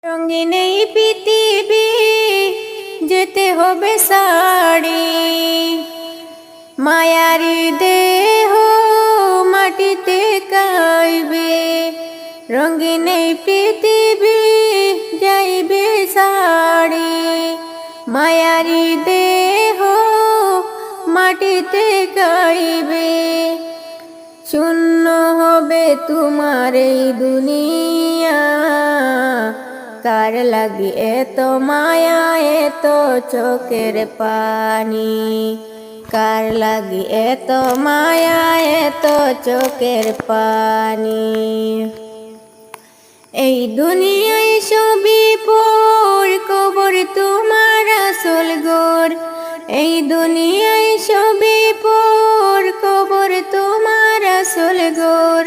রঙিন এই পৃথিবী যেতে হবে সারি, মায়ারি দেহ মাটিতে কাইবে। রঙিন এই পৃথিবী যাইবে সারি, মায়ারি দেহ মাটিতে কাইবে। শূন্য হবে তোমার এই দুনিয়া, কার লাগি এত মায়া এত চোখের পানি, কার লাগি এত মায়া এত চোখের পানি। এই দুনিয়ায় সবই পর, কবর তোমার আসল ঘর। এই দুনিয়ায় সবই পর, কবর তোমার আসল ঘর।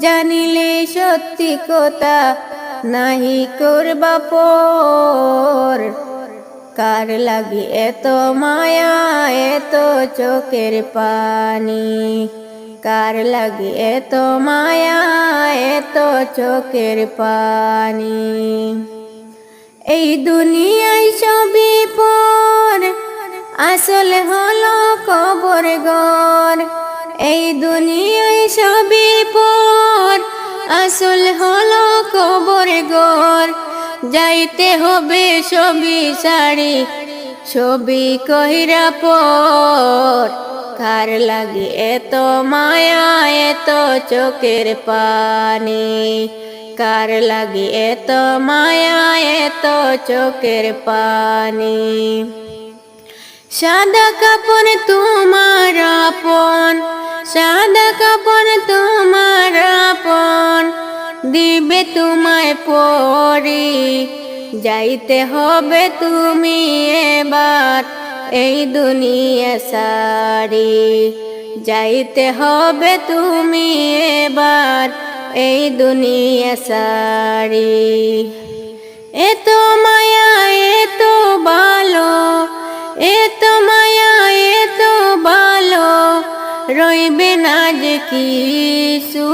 জানিলে সত্যি কথা নাহি করবা পর, কার লাগি এত মায়া এত চোখের পানি, কার লাগি এত মায়া এত চোখের পানি। এই দুনিয়ায় সবই পর, আসল হলো কবর ঘর। এই দুনিয়ায় সবই পর, আসল হলো কবর ঘর। যাইতে হবে সবই সারি, ছবি কহিরা পর, কার লাগি এত মায়া এত চোখের পানি, কার লাগি এত মায়া এত চোখের পানি। সাদা কাপড় তোমার আপন, সাদা কাপড় তোমার আপন, দিবে তোমায় পরি। যাইতে হবে তুমি এবার এই দুনিয়া সারি, যাইতে হবে তুমি এবার এই দুনিয়া সারি। এত মায়া এত ভালো, এত মায়া এত ভালো, রইবে না যে কিছু।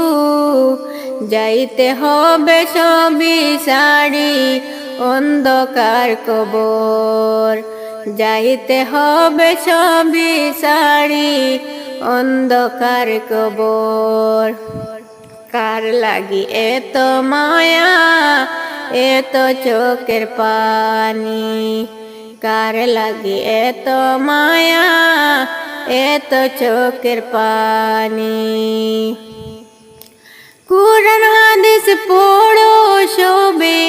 যাইতে হবে সবই সারি অন্ধকার কবর, যাইতে হবে সবই সারি অন্ধকার কবর। কার লাগি এত মায়া এত চোখের পানি, কার লাগি এত মায়া এত চোখের পানি। কুরআন হাদিস পড়ো সবে,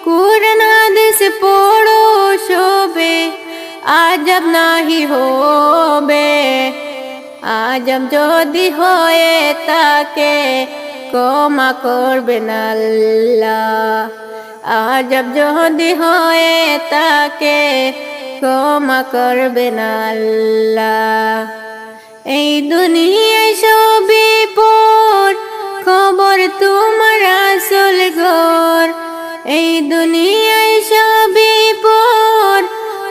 কুরআন হাদিস পড়ো সবে, আজব নাহি হবে। আজব যদি হয়ে থাকে ক্ষমা করবেন আল্লাহ, আজব যদি হয়ে থাকে ক্ষমা করবেন আল্লাহ। এই দুনিয়ায় সবই পর, খবর তোমার আসল ঘর। এই দুনিয়ায় সবই পর,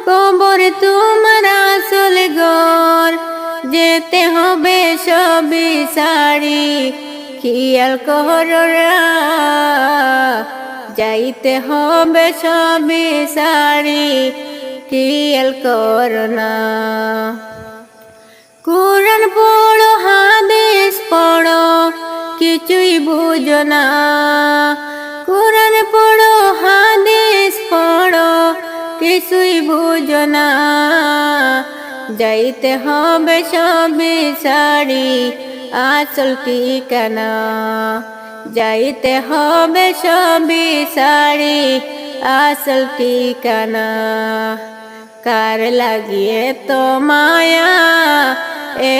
খবর তোমার আসল ঘর। যেতে হবে সবই সারি খেয়াল কররা, যাইতে হবে সবই সারি খেয়াল করনা। কুরআন পড়ো হাদিস পড়ো কিছুই বুঝো না, কুরআন পড়ো হাদিস পড়ো কিছুই বুঝো না। যাইতে হবে সবই সারি আসল ঠিকানা, যাইতে হবে সবই সারি আসল ঠিকানা। কার লাগি এত মায়া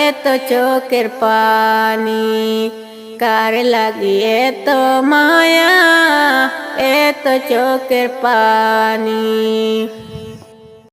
এত চোখের পানি, কার লাগি এত মায়া এত চোখের পানি।